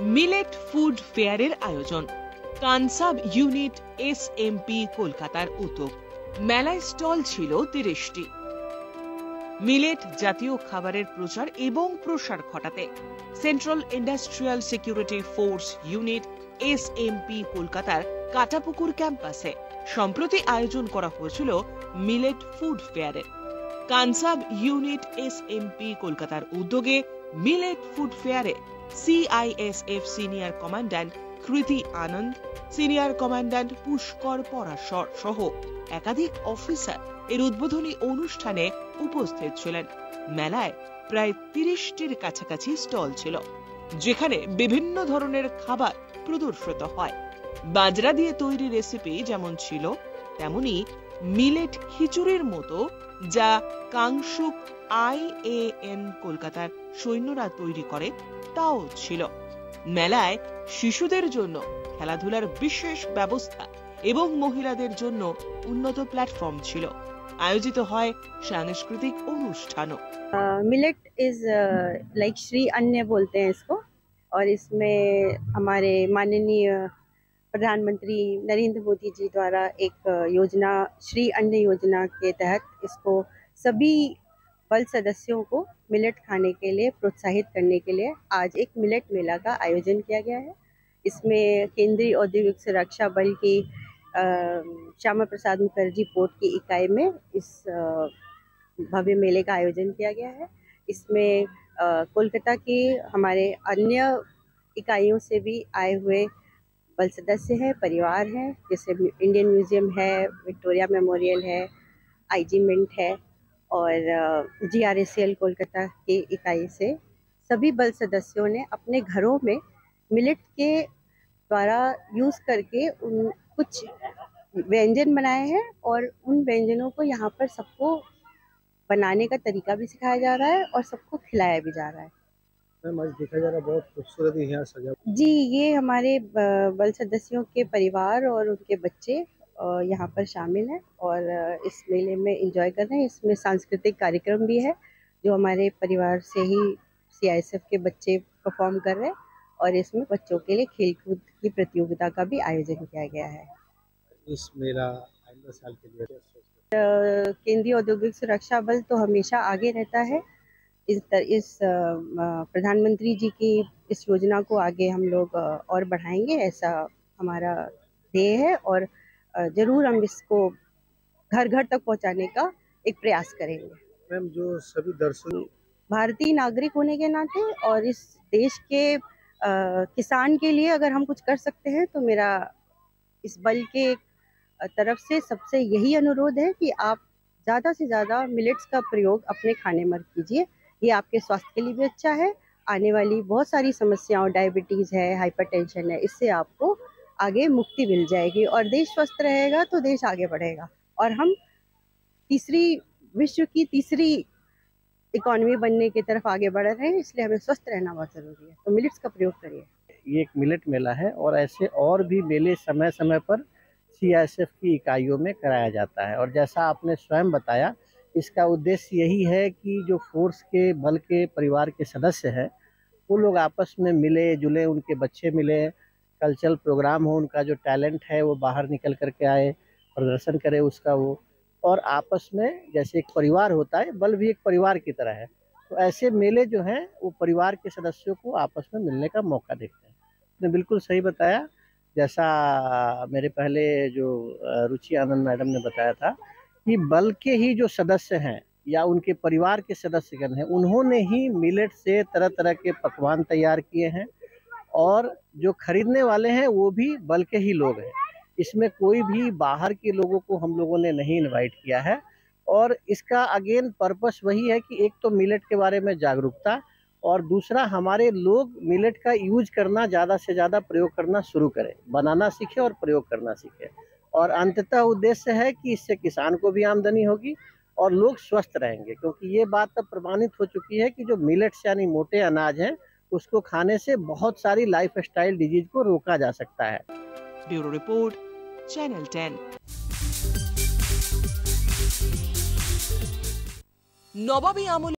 Millet food ফেয়ারের আয়োজন। কানসাব unit SMP কলকাতার উদ্যোগ। মেলায় স্টল ছিল 30টি। মিলেট জাতীয় খাবারের প্রচার এবং প্রসার ঘটাতে central industrial security force unit SMP কলকাতার কাটাপুকুর ক্যাম্পাসে সম্প্রতি আয়োজন করা হয়েছিল মিলেট ফুড ফেয়ারের। কানসাব ইউনিট এসএমপি কলকাতার উদ্যোগে মিলেট ফুড ফেয়ারে CISF senior commandant Kriti Anand, senior commandant Pushkar Parashar সহ একাধিক অফিসার এর উদ্বোধনী অনুষ্ঠানে উপস্থিত ছিলেন। মেলায় প্রায় 30টির কাছাকাছি স্টল ছিল, যেখানে বিভিন্ন ধরনের খাবার প্রদর্শিত হয়। বাজরা দিয়ে তৈরি রেসিপি যেমন ছিল, তেমনি মিলেট খিচুড়ির মতো, যা কাংশুক IAN কলকাতার সৈন্যরা তৈরি করে, তাও ছিল। মেলায় শিশুদের জন্য খেলাধুলার বিশেষ ব্যবস্থা এবং মহিলাদের জন্য উন্নত প্ল্যাটফর্ম ছিল। আয়োজিত হয় सांस्कृतिक অনুষ্ঠানও। मिलेट इज लाइक श्री अन्न बोलते हैं इसको, और इसमें हमारे माननीय प्रधानमंत्री नरेंद्र मोदी जी द्वारा एक योजना श्री अन्न योजना के तहत इसको सभी बल सदस्यों को मिलेट खाने के लिए प्रोत्साहित करने के लिए आज एक मिलेट मेला का आयोजन किया गया है। इसमें केंद्रीय औद्योगिक सुरक्षा बल की श्यामा प्रसाद मुखर्जी पोर्ट की इकाई में इस भव्य मेले का आयोजन किया गया है। इसमें कोलकाता की हमारे अन्य इकाइयों से भी आए हुए बल सदस्य हैं, परिवार हैं, जैसे इंडियन म्यूजियम है, विक्टोरिया मेमोरियल है, IG मिंट है, और GRACL कोलकाता की इकाई से सभी बल सदस्यों ने अपने घरों में मिलेट के द्वारा यूज़ करके उन कुछ व्यंजन बनाए हैं, और उन व्यंजनों को यहाँ पर सबको बनाने का तरीका भी सिखाया जा रहा है और सबको खिलाया भी जा रहा है। मैम, आज देखा जा रहा है बहुत खूबसूरत यहाँ सजा। जी, ये हमारे बल सदस्यों के परिवार और उनके बच्चे यहाँ पर शामिल हैं और इस मेले में एंजॉय कर रहे हैं। इसमें सांस्कृतिक कार्यक्रम भी है, जो हमारे परिवार से ही CISF के बच्चे परफॉर्म कर रहे हैं, और इसमें बच्चों के लिए खेलकूद की प्रतियोगिता का भी आयोजन किया गया है। इस मेला आइंदा साल के लिए केंद्रीय औद्योगिक सुरक्षा बल तो हमेशा आगे रहता है। इस प्रधानमंत्री जी की इस योजना को आगे हम लोग और बढ़ाएंगे, ऐसा हमारा ध्येय है, और जरूर हम इसको घर घर तक पहुंचाने का एक प्रयास करेंगे। मैम, जो सभी दर्शक भारतीय नागरिक होने के नाते और इस देश के किसान के लिए अगर हम कुछ कर सकते हैं, तो मेरा इस बल के तरफ से सबसे यही अनुरोध है कि आप ज़्यादा से ज़्यादा मिलेट्स का प्रयोग अपने खाने में कीजिए। ये आपके स्वास्थ्य के लिए भी अच्छा है। आने वाली बहुत सारी समस्याओं, डायबिटीज़ है, हाइपरटेंशन है, इससे आपको आगे मुक्ति मिल जाएगी, और देश स्वस्थ रहेगा तो देश आगे बढ़ेगा, और हम विश्व की तीसरी इकोनॉमी बनने की तरफ आगे बढ़ रहे हैं। इसलिए हमें स्वस्थ रहना बहुत ज़रूरी है, तो मिलेट्स का प्रयोग करिए। ये एक मिलेट मेला है, और ऐसे और भी मेले समय समय पर CISF की इकाइयों में कराया जाता है। और जैसा आपने स्वयं बताया, इसका उद्देश्य यही है कि जो फोर्स के बल के परिवार के सदस्य हैं, वो लोग आपस में मिले जुले, उनके बच्चे मिले, कल्चरल प्रोग्राम हो, उनका जो टैलेंट है वो बाहर निकल करके आए, प्रदर्शन करे उसका वो, और आपस में जैसे एक परिवार होता है, बल भी एक परिवार की तरह है, तो ऐसे मेले जो हैं वो परिवार के सदस्यों को आपस में मिलने का मौका देते हैं। आपने बिल्कुल सही बताया, जैसा मेरे पहले जो रुचि आनंद मैडम ने बताया था कि बल के ही जो सदस्य हैं या उनके परिवार के सदस्यगण हैं, उन्होंने ही मिलेट से तरह तरह के पकवान तैयार किए हैं, और जो खरीदने वाले हैं वो भी बल के ही लोग हैं। इसमें कोई भी बाहर के लोगों को हम लोगों ने नहीं इनवाइट किया है, और इसका अगेन पर्पस वही है कि एक तो मिलेट के बारे में जागरूकता, और दूसरा हमारे लोग मिलेट का यूज करना, ज़्यादा से ज़्यादा प्रयोग करना शुरू करें, बनाना सीखें और प्रयोग करना सीखें। और अंततः उद्देश्य है कि इससे किसान को भी आमदनी होगी और लोग स्वस्थ रहेंगे, क्योंकि ये बात अब प्रमाणित हो चुकी है कि जो मिलेट्स यानी मोटे अनाज हैं, उसको खाने से बहुत सारी लाइफस्टाइल डिजीज को रोका जा सकता है। Bureau report, channel 10। नवाबी আমলে